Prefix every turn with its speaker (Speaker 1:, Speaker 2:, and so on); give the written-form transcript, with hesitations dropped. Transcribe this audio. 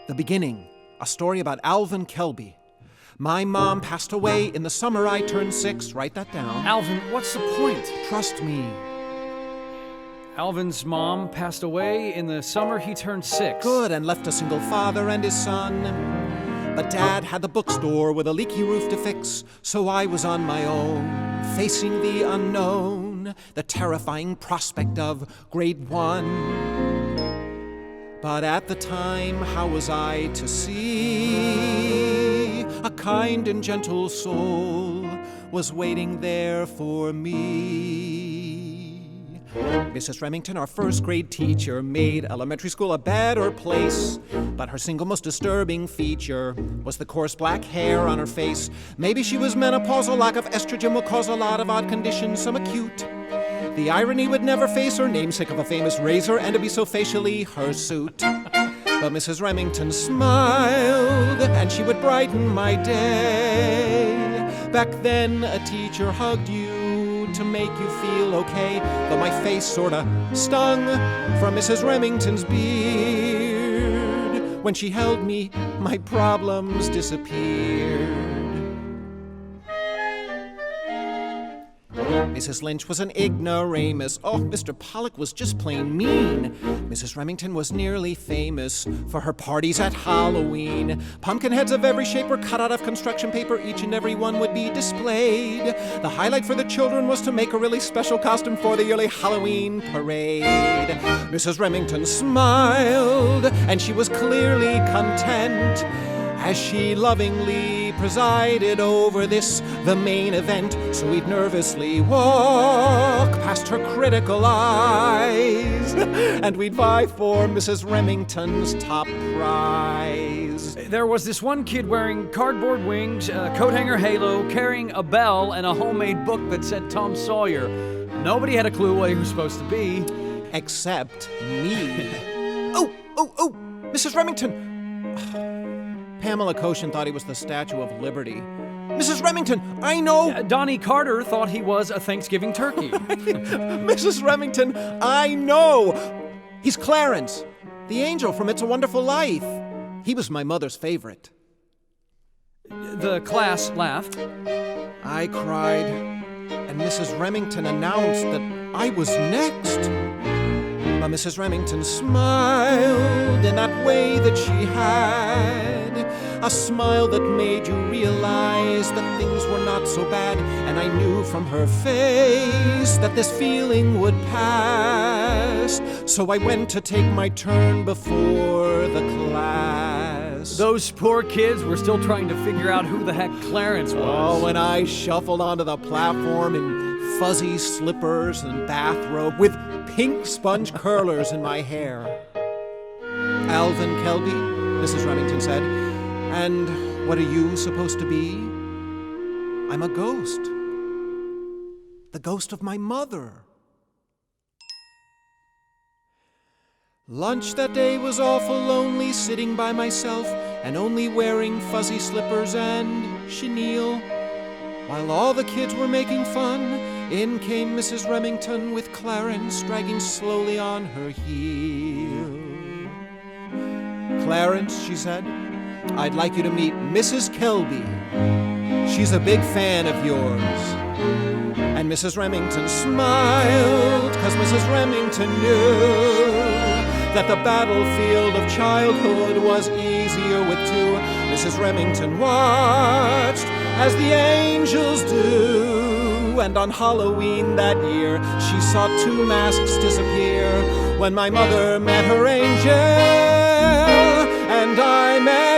Speaker 1: The beginning, a story about Alvin Kelby. My mom passed away in the summer I turned 6. Write that down.
Speaker 2: Alvin, what's the point?
Speaker 1: Trust me.
Speaker 2: Alvin's mom passed away in the summer he turned 6.
Speaker 1: Good, and left a single father and his son. But Dad had the bookstore with a leaky roof to fix, so I was on my own, facing the unknown, the terrifying prospect of grade 1. But at the time, how was I to see a kind and gentle soul was waiting there for me? Mrs. Remington, our first grade teacher, made elementary school a better place. But her single most disturbing feature was the coarse black hair on her face. Maybe she was menopausal, lack of estrogen will cause a lot of odd conditions, some acute. The irony would never face her namesake of a famous razor, and to be so facially hirsute. But Mrs. Remington smiled, and she would brighten my day. Back then, a teacher hugged you to make you feel okay, though my face sorta stung from Mrs. Remington's beard. When she held me, my problems disappeared. Mrs. Lynch was an ignoramus. Oh, Mr. Pollock was just plain mean. Mrs. Remington was nearly famous for her parties at Halloween. Pumpkin heads of every shape were cut out of construction paper. Each and every one would be displayed. The highlight for the children was to make a really special costume for the yearly Halloween parade. Mrs. Remington smiled, and she was clearly content as she lovingly presided over this, the main event. So we'd nervously walk past her critical eyes, and we'd vie for Mrs. Remington's top prize.
Speaker 2: There was this one kid wearing cardboard wings, a coat hanger halo, carrying a bell, and a homemade book that said Tom Sawyer. Nobody had a clue what he was supposed to be.
Speaker 1: Except me. Oh, Mrs. Remington! Pamela Koshin thought he was the Statue of Liberty. Mrs. Remington, I know!
Speaker 2: Donnie Carter thought he was a Thanksgiving turkey.
Speaker 1: Mrs. Remington, I know! He's Clarence, the angel from It's a Wonderful Life. He was my mother's favorite.
Speaker 2: The class laughed.
Speaker 1: I cried, and Mrs. Remington announced that I was next. But Mrs. Remington smiled in that way that she had, a smile that made you realize that things were not so bad. And I knew from her face that this feeling would pass. So I went to take my turn before the class.
Speaker 2: Those poor kids were still trying to figure out who the heck Clarence was.
Speaker 1: Oh, and I shuffled onto the platform in fuzzy slippers and bathrobe with pink sponge curlers in my hair. Alvin Kelby, Mrs. Remington said, and what are you supposed to be? I'm a ghost. The ghost of my mother. Lunch that day was awful lonely, sitting by myself and only wearing fuzzy slippers and chenille. While all the kids were making fun, in came Mrs. Remington with Clarence dragging slowly on her heel. Clarence, she said, I'd like you to meet Mrs. Kelby. She's a big fan of yours. And Mrs. Remington smiled, 'cause Mrs. Remington knew that the battlefield of childhood was easier with two. Mrs. Remington watched as the angels do, and on Halloween that year she saw 2 masks disappear. When my mother met her angel, and I met